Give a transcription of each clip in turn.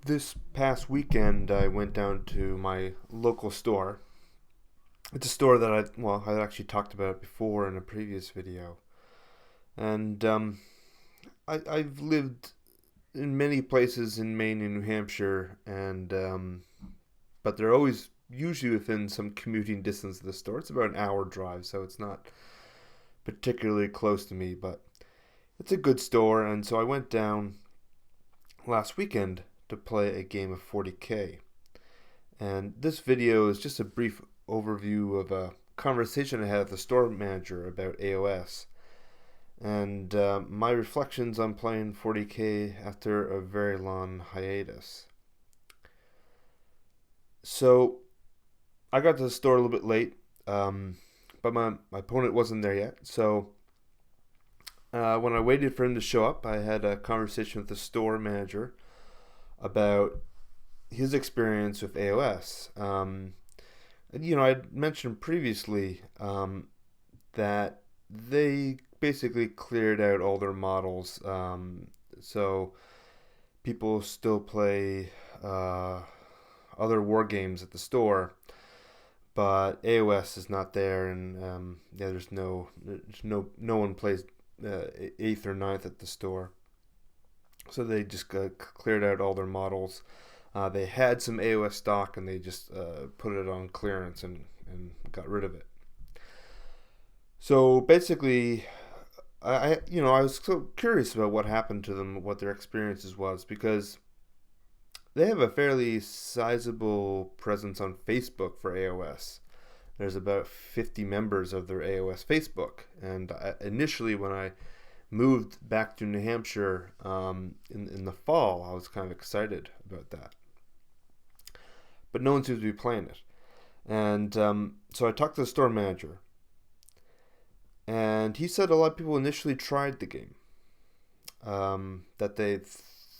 This past weekend, I went down to my local store. It's a store that I actually talked about before in a previous video. And I've lived in many places in Maine and New Hampshire, but they're always usually within some commuting distance of the store. It's about an hour drive, so it's not particularly close to me, but it's a good store. And so I went down last weekend to play a game of 40K. And this video is just a brief overview of a conversation I had with the store manager about AoS and my reflections on playing 40K after a very long hiatus. So I got to the store a little bit late, but my opponent wasn't there yet. So when I waited for him to show up, I had a conversation with the store manager about his experience with AoS. I mentioned previously that they basically cleared out all their models, so people still play other war games at the store, but AoS is not there, and there's no one plays 8th or ninth at the store. So they just cleared out all their models. They had some AoS stock, and they just put it on clearance and got rid of it. So basically, I was so curious about what happened to them, what their experiences was, because they have a fairly sizable presence on Facebook for AoS. There's about 50 members of their AoS Facebook, and initially when I moved back to New Hampshire in the fall, I was kind of excited about that. But no one seems to be playing it. And so I talked to the store manager, and he said a lot of people initially tried the game, that they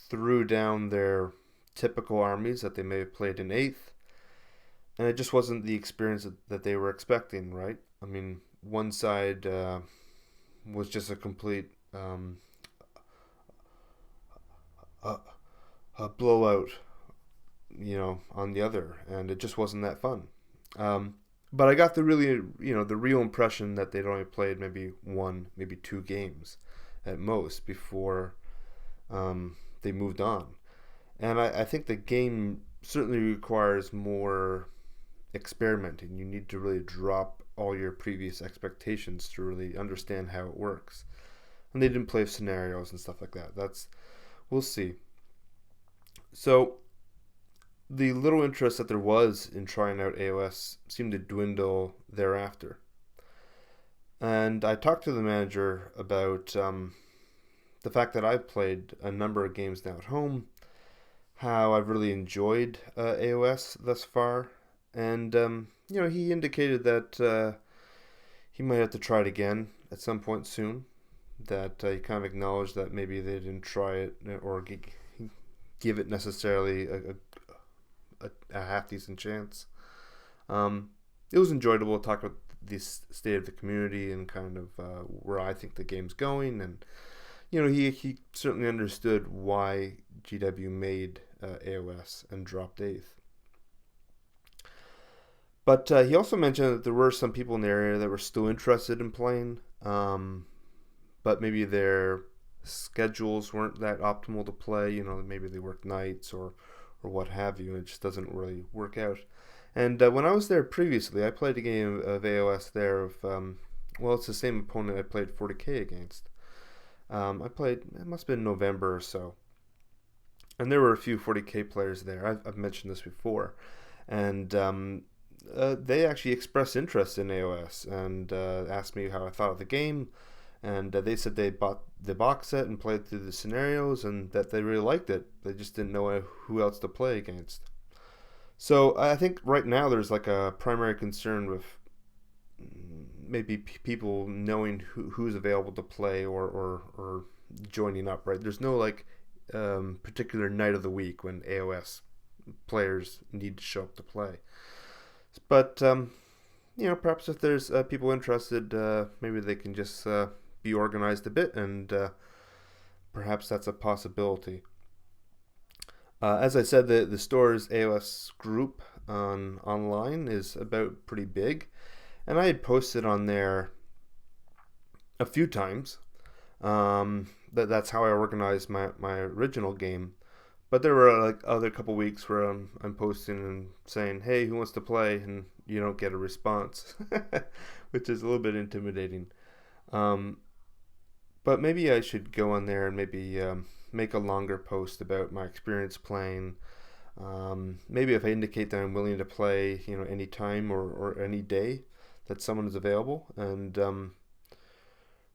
threw down their typical armies that they may have played in 8th, and it just wasn't the experience that they were expecting, right? I mean, one side was just a complete a blowout, on the other, and it just wasn't that fun. But I got the real impression that they'd only played maybe one, maybe two games at most before they moved on. And I think the game certainly requires more experimenting. You need to really drop all your previous expectations to really understand how it works. And they didn't play scenarios and stuff like that. We'll see. So the little interest that there was in trying out AoS seemed to dwindle thereafter. And I talked to the manager about the fact that I've played a number of games now at home, how I've really enjoyed AoS thus far, and he indicated that he might have to try it again at some point soon. That he kind of acknowledged that maybe they didn't try it or give it necessarily a half decent chance. It was enjoyable to talk about the state of the community and kind of where I think the game's going, and he certainly understood why GW made AoS and dropped 8th. But he also mentioned that there were some people in the area that were still interested in playing, but maybe their schedules weren't that optimal to play. Maybe they work nights or what have you, and it just doesn't really work out. And when I was there previously, I played a game of AoS there it's the same opponent I played 40K against. It must have been November or so. And there were a few 40K players there. I've mentioned this before. And they actually expressed interest in AoS and asked me how I thought of the game. And they said they bought the box set and played through the scenarios and that they really liked it. They just didn't know who else to play against. So I think right now there's like a primary concern with maybe people knowing who's available to play or joining up, right? There's no particular night of the week when AoS players need to show up to play. But, perhaps if there's people interested, maybe they can just be organized a bit, and perhaps that's a possibility. As I said, the store's AOS group on online is about pretty big, and I had posted on there a few times. That's how I organized my original game. But there were like other couple weeks where I'm posting and saying, "Hey, who wants to play?" and you don't get a response, which is a little bit intimidating. Um, but maybe I should go on there and maybe make a longer post about my experience playing. Maybe if I indicate that I'm willing to play, any time or any day that someone is available, and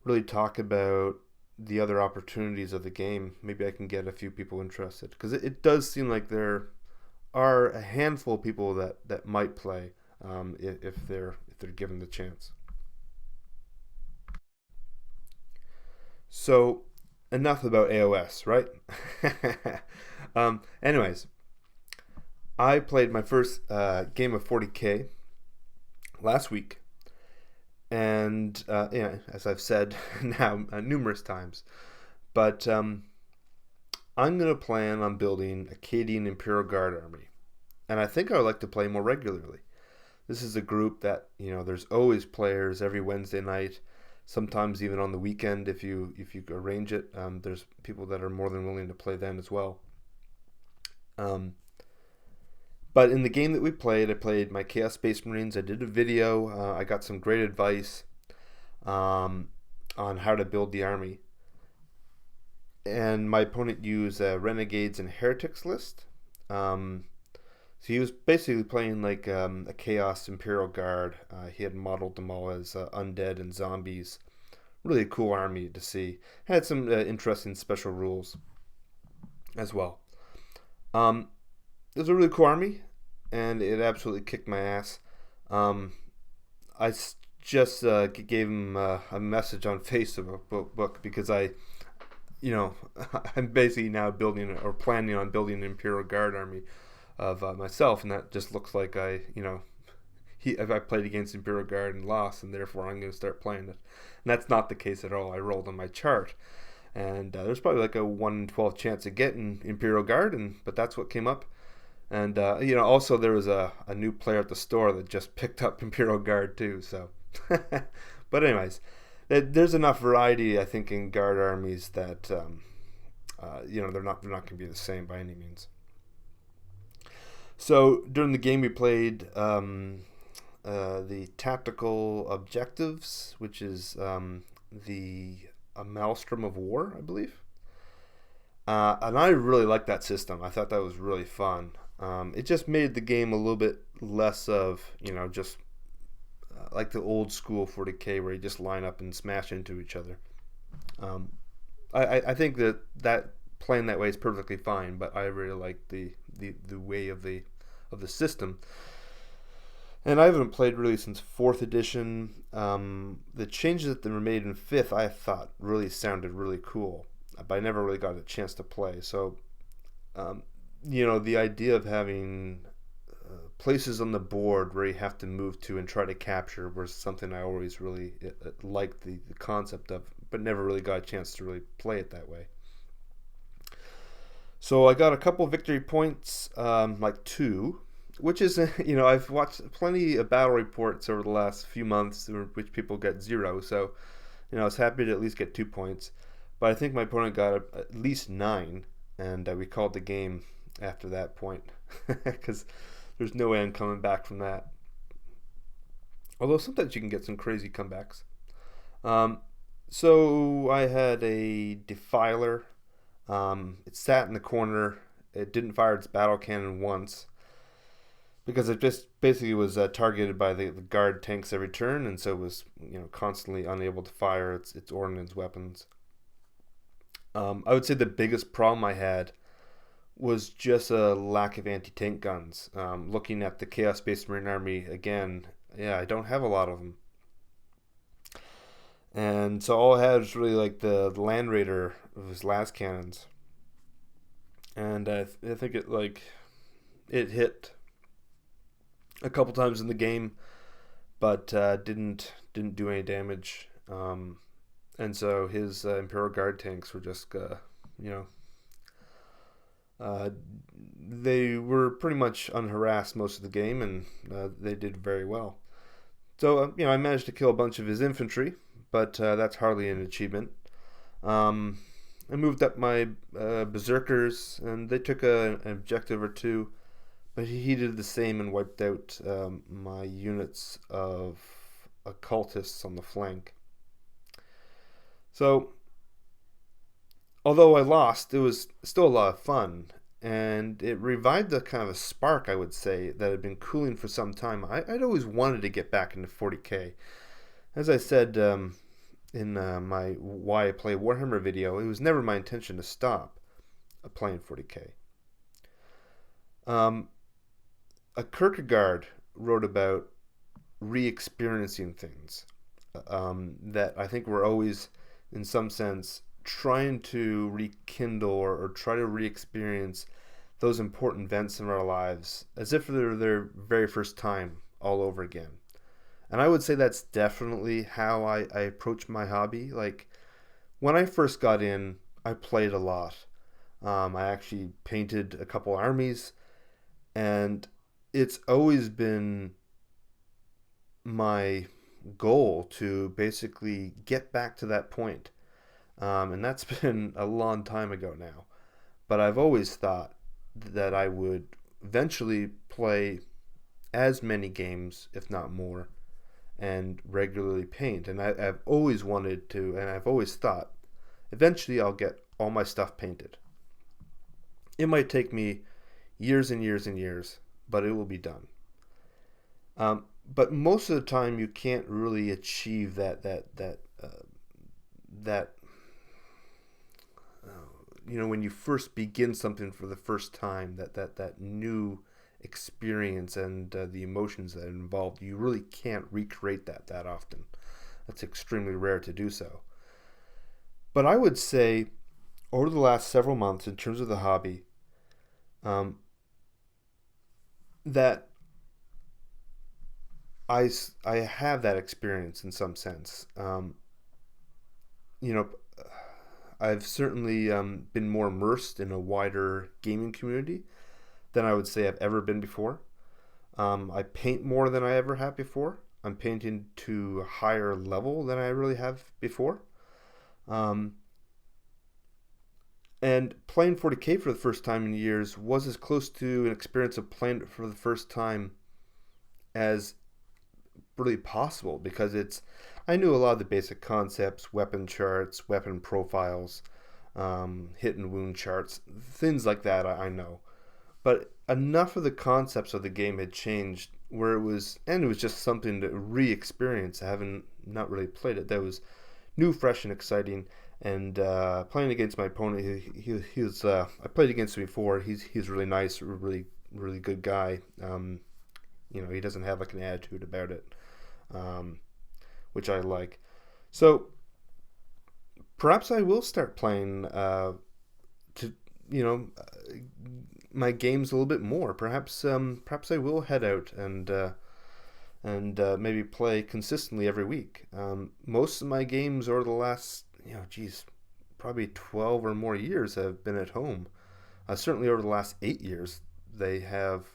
really talk about the other opportunities of the game. Maybe I can get a few people interested because it does seem like there are a handful of people that might play if they're given the chance. So enough about AOS, right? Anyways, I played my first game of 40K last week, and as I've said now numerous times, but I'm gonna plan on building a Cadian Imperial Guard army, and I think I would like to play more regularly. This is a group that there's always players every Wednesday night, sometimes even on the weekend if you arrange it. There's people that are more than willing to play then as well. Um, but in the game that we played, I played my Chaos Space Marines. I did a video. I got some great advice um, on how to build the army. And my opponent used a Renegades and Heretics list. Um, so he was basically playing like a Chaos Imperial Guard. He had modeled them all as undead and zombies. Really cool army to see. Had some interesting special rules as well. Um, it was a really cool army, and it absolutely kicked my ass. Um, I just gave him a message on Facebook because you know, I'm basically now building or planning on building an Imperial Guard army of myself, and that just looks like if I played against Imperial Guard and lost, and therefore I'm going to start playing it. And that's not the case at all. I rolled on my chart, and there's probably like a 1 in 12 chance of getting Imperial Guard, but that's what came up. And also there was a new player at the store that just picked up Imperial Guard too. So, but anyways, there's enough variety, I think, in Guard armies that they're not going to be the same by any means. So during the game we played the tactical objectives, which is the a Maelstrom of War, I believe. And I really liked that system. I thought that was really fun. It just made the game a little bit less of, just like the old school 40K where you just line up and smash into each other. Um, I think that playing that way is perfectly fine, but I really like the way of the system. And I haven't played really since 4th edition. The changes that were made in 5th I thought really sounded really cool, but I never really got a chance to play. So, the idea of having places on the board where you have to move to and try to capture was something I always really liked the concept of, but never really got a chance to really play it that way. So I got a couple victory points, like 2, which is, I've watched plenty of battle reports over the last few months which people get 0. So, I was happy to at least get 2 points. But I think my opponent got at least 9, and we called the game after that point because there's no way I'm coming back from that. Although sometimes you can get some crazy comebacks. So I had a Defiler. It sat in the corner. It didn't fire its battle cannon once because it just basically was targeted by the guard tanks every turn, and so it was constantly unable to fire its ordnance weapons. I would say the biggest problem I had was just a lack of anti-tank guns. Looking at the Chaos Space Marine Army again, I don't have a lot of them. And so all I had was really like the Land Raider of his last cannons. And I think it hit a couple times in the game, but didn't do any damage. And so his Imperial Guard tanks were just Uh, they were pretty much unharassed most of the game, and they did very well. So, I managed to kill a bunch of his infantry, but that's hardly an achievement. Um, I moved up my berserkers, and they took an objective or two, but he did the same and wiped out my units of occultists on the flank. So, although I lost, it was still a lot of fun, and it revived the kind of a spark, I would say, that had been cooling for some time. I'd always wanted to get back into 40k. As I said in my Why I Play Warhammer video, it was never my intention to stop playing 40k. A Kierkegaard wrote about re-experiencing things that I think we're always, in some sense, trying to rekindle or try to re-experience those important events in our lives as if they're their very first time all over again. And I would say that's definitely how I approach my hobby. Like, when I first got in, I played a lot. I actually painted a couple armies, and it's always been my goal to basically get back to that point. And that's been a long time ago now. But I've always thought that I would eventually play as many games, if not more, and regularly paint. And I've always wanted to, and I've always thought, eventually I'll get all my stuff painted. It might take me years and years and years, but it will be done. But most of the time, you can't really achieve that when you first begin something for the first time, that new experience and the emotions that are involved, you really can't recreate that often. That's extremely rare to do so. But I would say over the last several months, in terms of the hobby, that I have that experience in some sense. You know, I've certainly been more immersed in a wider gaming community than I would say I've ever been before. I paint more than I ever have before. I'm painting to a higher level than I really have before. And playing 40k for the first time in years was as close to an experience of playing it for the first time as really possible, because I knew a lot of the basic concepts, weapon charts, weapon profiles, hit and wound charts, things like that I know. But enough of the concepts of the game had changed where it was just something to re-experience, having not really played it. That was new, fresh, and exciting. And playing against my opponent, he was I played against him before. He's really nice, really really good guy. He doesn't have like an attitude about it, which I like. So perhaps I will start playing to my games a little bit more. Perhaps I will head out and maybe play consistently every week. Most of my games over the last probably 12 or more years have been at home. Certainly over the last 8 years, they have,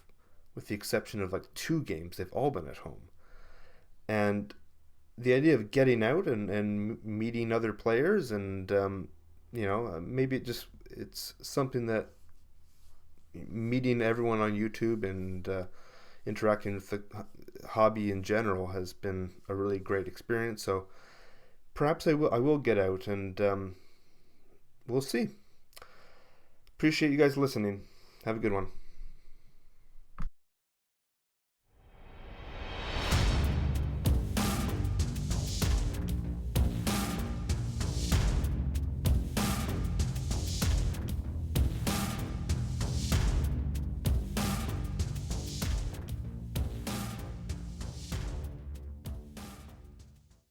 with the exception of like 2 games, they've all been at home. And the idea of getting out and meeting other players and maybe it's something that meeting everyone on YouTube and interacting with the hobby in general has been a really great experience. So perhaps I will get out, and we'll see. Appreciate you guys listening. Have a good one.